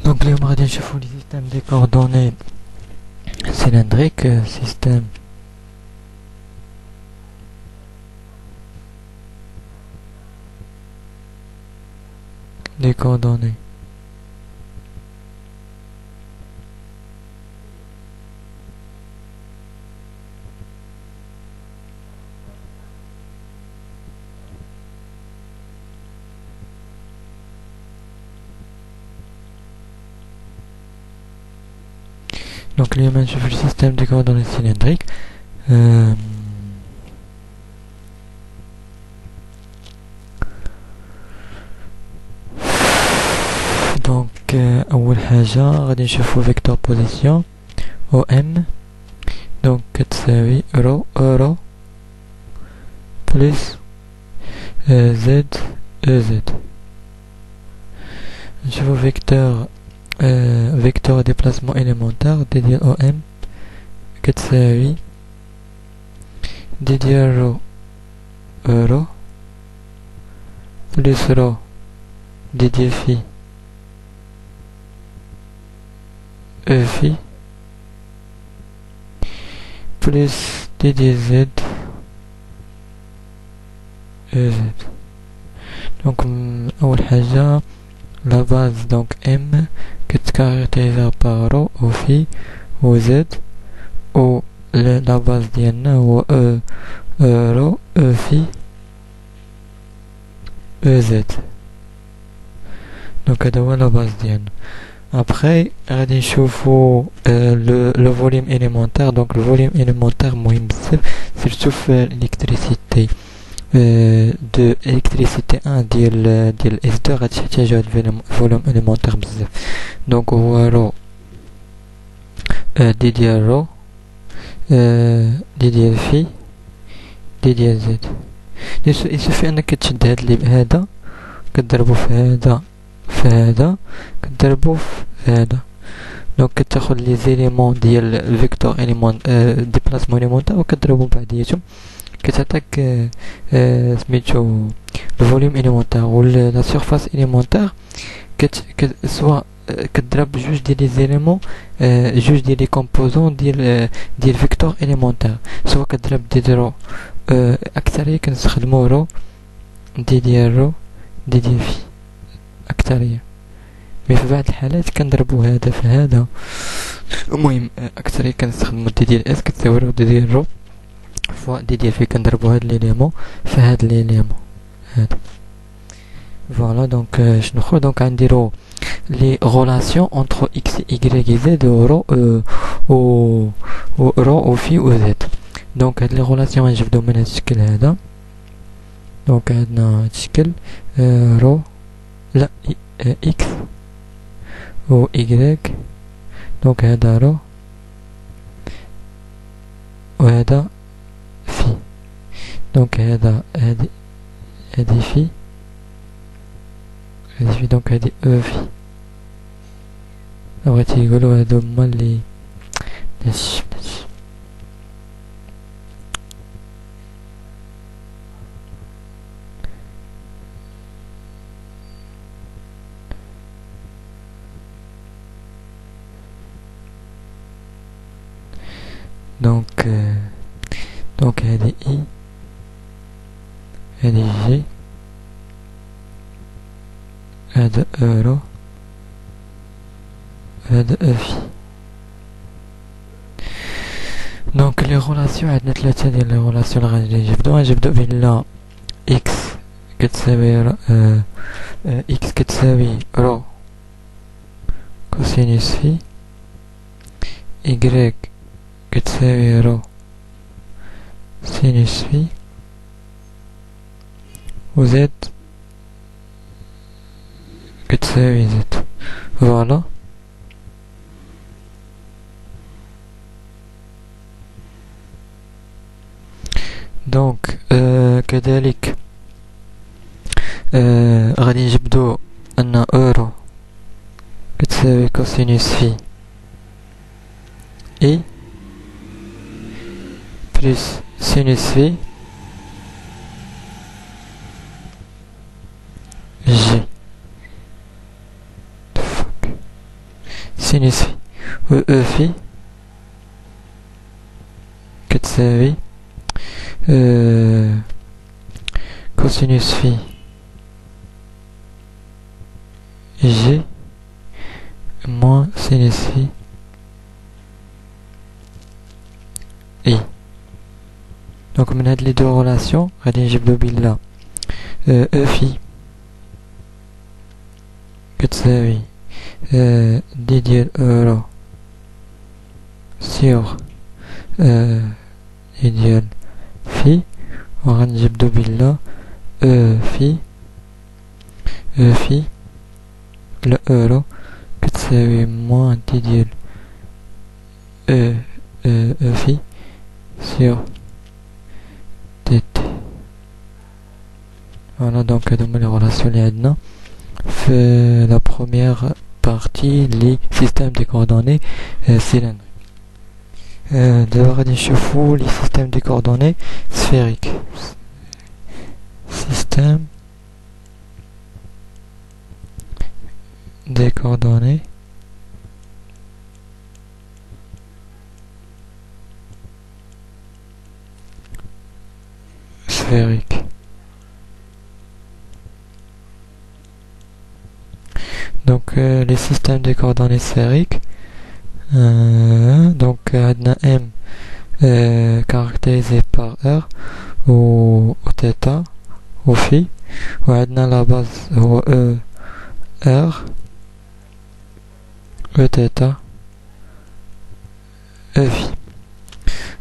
Donc اليوم غادي نشوفو لي سيستيم دي كوردوني cylindrique, système des coordonnées donc اليوم نشوف le système des coordonnées cylindriques. Donc أول حاجة غادي نشوفو vecteur position OM donc كتساوي رو اورو plus Z EZ. نشوفو vecteur déplacement élémentaire dédié OM كتساوي dédié رو euro plus رو dédié phi E phi plus dédié Z EZ. Donc أول حاجة la base donc M كتكاركتيزا par ρ و phi و Z و la base ديالنا هو E ρ E phi EZ. donc هذا هو la base ديالنا. Après غادي نشوفو le volume élémentaire. donc le volume élémentaire مهم بزاف surtout في l'électricité de électricité 1 ديال S2 غادي تحتاجو هاد الفوليوم élémentaire بزاف. donc هو رو دي ديال رو دي ديال في دي ديال زد. يسوفي انك تشد هذا كتضربو في هذا في هذا كتضربو في هذا. دونك كتاخد لي زيليمون ديال الفيكتور اليمون ديبلاسمون اليمونتير وكتضربو بعضياتهم كتعطيك سميتو الفوليوم اليمونتير ولا لا سيرفاس اليمونتير. سوا كتضرب جوج ديال لي زيليمون جوج ديال لي كومبوزون ديال فيكتور اليمونتير. سوا كتضرب دي رو اكثريه كنستخدمو رو دي ديال رو دي ديال في أكثرية. مي في بعض الحالات كنضربو هذا في هذا. المهم أكثرية كنستخدمو دي ديال اس كتساوي رو دي ديال رو فوا دي ديال في كنضربو هاد ليليمون في هاد ليليمون هذا. فوالا دونك شنو خو دونك غنديرو لي غولاسيون انتر اكس اي زد و رو و رو و في و زد. دونك هاد لي غولاسيون غنجبدو من هاد الشكل هذا. دونك عندنا هاد الشكل رو لا اكس و ايكغيك. دونك هذا رو و هذا في. دونك هذا هادي في هادي في. دونك هادي او في. بغيتي يقولوا هادو هما اللي بلاش donc هذه I هذه G هذا اورو هذا افي. دونك لي غولاسيون عندنا ثلاثة ديال لي غولاسيون اللي غادي نجبدو بلا اكس كتساوي اكس كتساوي رو كوسينوس في y كتساوي رو سينوس في و زد كتساوي زد. فوالا دونك كذلك غادي نجبدو ان اورو كتساوي كوسينوس في اي plus sinus v g. سينوس في او في كتساوي كوسينوس في جي موان سينوس في اي. دونك من هاد لي دو غولاسيون غادي نجبدو بلا او في كتساوي دي ديال اورو سيغ دي ديال في، وغنجبدو بلا او في الاورو كتساوي موان دي ديال او في سيغ دي تي. فوالا دونك هادو هما لي غولاسيون لي عندنا في لا بروميير بارتي لي سيستيم دي كوردوني سيلندريك. دابا غادي نشوفو لي سيستيم دي كوردوني سفيريك. سيستيم دي كوردوني sphérique. Donc les systèmes de coordonnées sphériques, donc عندنا M caractérisé par R ou θ ou phi, وعندنا la base هو E R E θ E phi.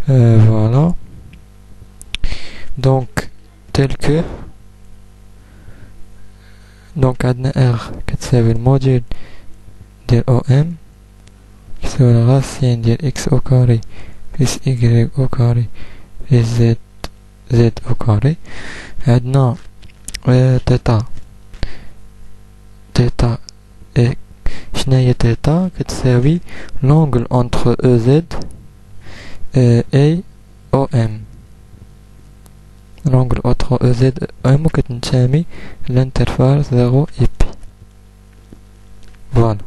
Voilà. Donc tel que donc عندنا R كتساوي الموديل ديال OM كتساوي الغاسين ديال X au carré plus Y au carré plus Z au carré. عندنا θ et شناهي θ كتساوي l'angle entre EZ et OM. l'angle entre EZ et OM كتنتمي l'intervalle 0 et pi. Voilà.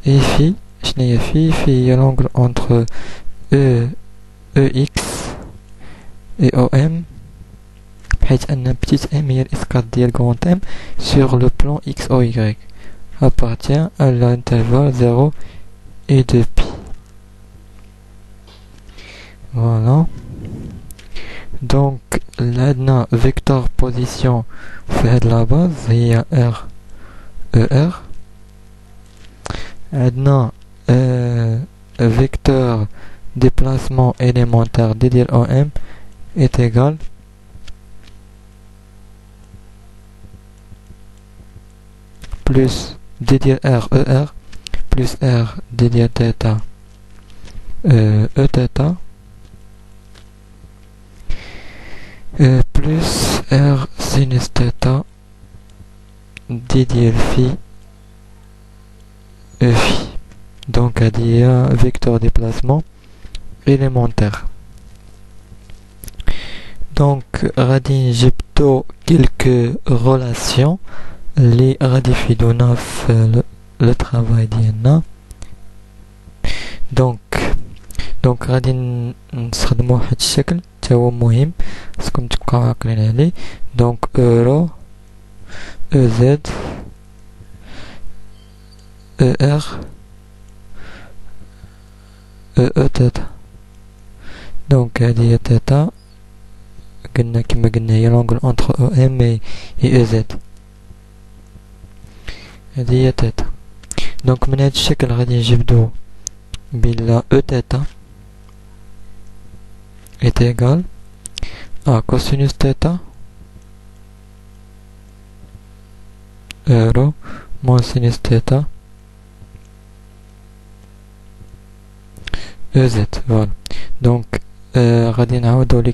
Et phi شناهي phi هي l'angle entre EX et OM حيث أن petit m هي الإسقاط ديال grand M sur le plan X ou Y appartient à l'intervalle 0 et 2 pi. Voilà. Donc عندنا vecteur position في هاد la base هي R ER. عندنا vecteur déplacement élémentaire d ديال OM est égal plus d ديال R ER plus R d ديال θ E θ plus R sinus θ d ديال phi E phi. Donc il y a un vecteur déplacement élémentaire. Donc غادي نجبدو quelques relations اللي غادي يفيدونا في le travail ديالنا. donc غادي نستخدمو واحد الشكل تا هو مهم خصكم تبقاو عاقلين عليه. donc euro EZ ER E θ. donc هذه هي θ قلنا كما قلنا هي l'angle entre OM et EZ. هذه هي θ. donc من هذا الشكل غادي نجبدو بلا E θ est égal à cosinus θ euro moins sinus θ EZ. voilà. donc غادي نعاودو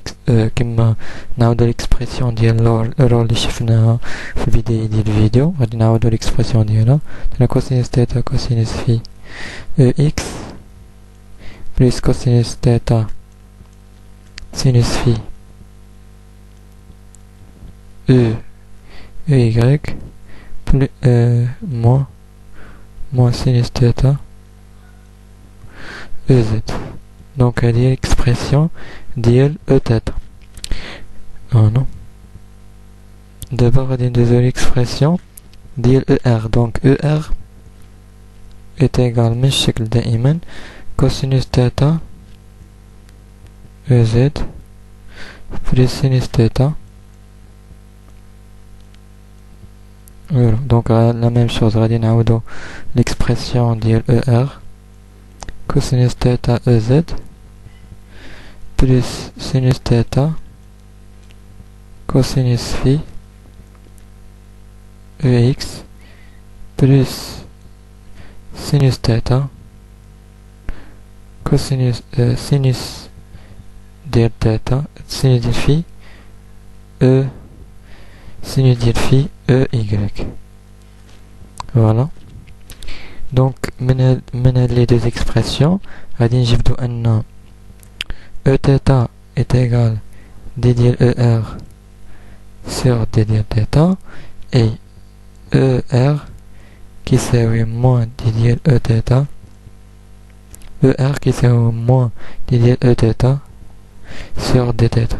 كما نعاودو ليكسبرسيون ديال اورو اللي شفناها في البداية ديال الفيديو. غادي نعاودو ليكسبرسيون ديالها كوسينوس θ كوسينوس في اكس بلس كوسينوس θ سينوس في y moins sinus θ EZ. Donc هذه هي l'expression ديال E θ. non. D'abord غادي ندوزو l'expression ديال ER. donc ER est égal من الشكل دائما cosinus θ EZ plus sinus θ. Voilà. donc la même chose غادي نعاودو l'expression ديال ER cosinus θ EZ plus sinus θ cosinus phi EX plus sinus θ cosinus sinus ديال θ sinus ديال phi E sinus ديال phi EY. voilà. donc من هاد les deux expressions غادي نجبدو أن E θ est égal d ديال ER sur d ديال θ et ER كيساوي moins d ديال E θ ER كيساوي moins d ديال E θ sur d θ.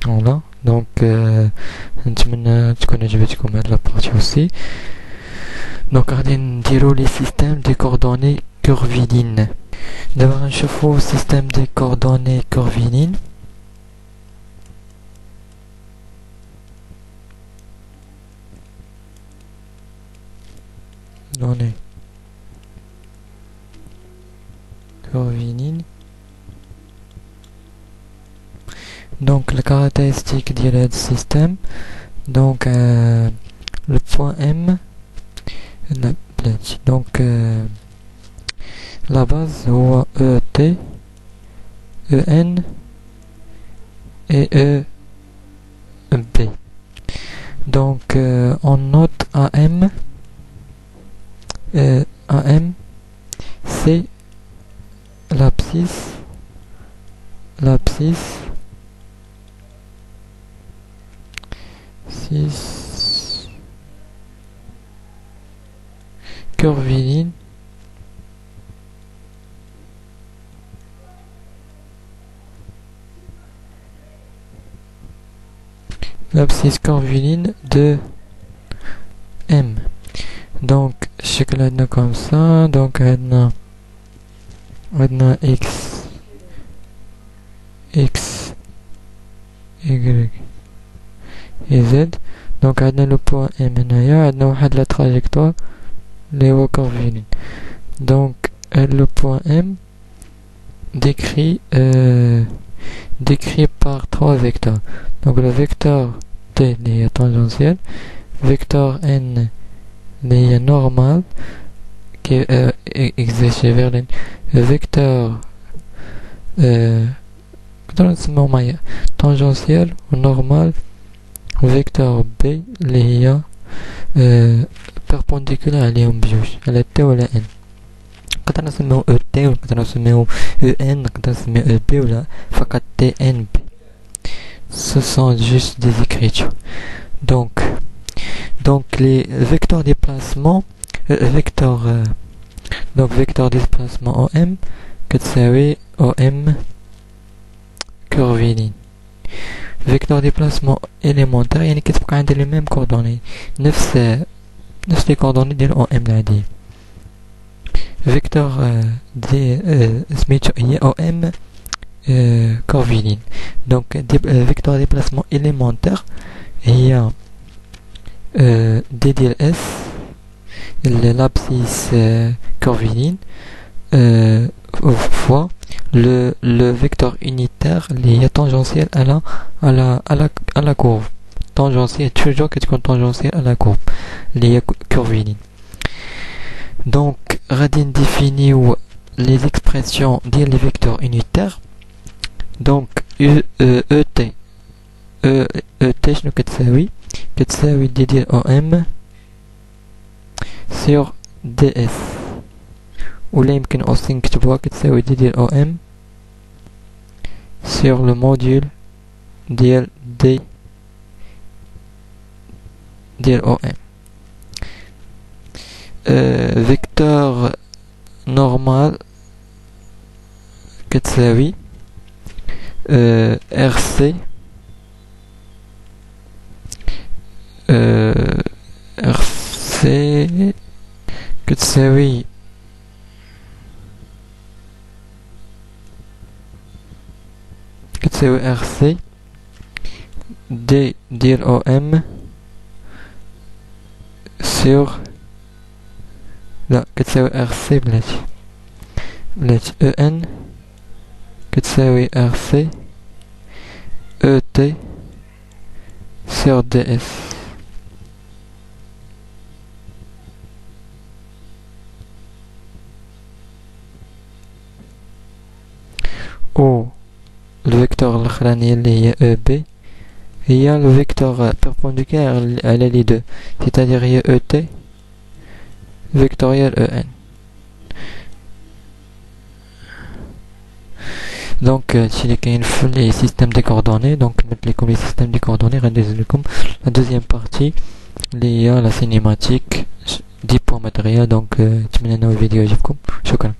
voilà. donc نتمنى تكون عجبتكم هاد لابارتي aussi. donc غادي نديرو لي systèmes de coordonnées curviligne. دابا غنشوفو système de coordonnées curviligne. données curviligne. donc la caractéristique ديال هذا système. donc le point M donc la base هو ET EN et EB. donc on note AM AM c'est l'abscisse curviligne l'abscisse curviligne de M. donc الشكل عندنا comme ça. donc عندنا X Y et Z. donc عندنا le point M هنايا عندنا واحد la trajectoire اللي هو curviligne. donc le point M décrit par trois vecteurs. donc le vecteur T اللي هي tangentiel, vecteur N اللي هي normal qui exercé vers le vecteur نقدرو نسميو معايا tangentiel و normal vecteur B اللي هي perpendiculaire عليهم بجوج على T ولا N. نقدر نسميو ET و نقدر نسميو EN نقدر نسميو EB ولا فقط TNB. ce sont juste des écritures. donc les vecteurs déplacement donc vecteur déplacement OM كتساوي OM curviligne. vecteur déplacement élémentaire يعني كتبقى عندي les mêmes coordonnées نفس les coordonnées ديال OM العادية. vecteur دي سميتو هي OM curviligne. donc vecteur déplacement élémentaire هي d ديال S l'abscisse curviligne fois le vecteur unitaire اللي هي tangentiel à la courbe. tangentiel toujours كتكون tangentiel à la courbe اللي هي curviligne. donc غادي نديفينيو les expressions ديال les vecteurs unitaires. donc ET شنو كتساوي d ديال OM sur DS ولا يمكن aussi نكتبوها كتساوي d ديال OM sur le module ديال D ديال OM. vecteur نورمال كتساوي ار سي ار سي كتساوي ار سي دي ديال او ام سور لا كتساوي ار سي بلاتي او ان كتساوي ار سي او تي سور دي اس او الفيكتور الاخرانية اللي هي او بي هي الفيكتور perpendiculaire على لي دو c'est-à-dire هي او تي فيكتوريال او ان. دونك هادشي اللي كاين في لي سيستيم دي كوردوني. دونك نمثل لكم لي سيستيم دي كوردوني غندوز لكم لا دوزيام بارتي اللي هي لا سينيماتيك دي بوان ماتريال. دونك نتمنى ان الفيديو يعجبكم. شكرا.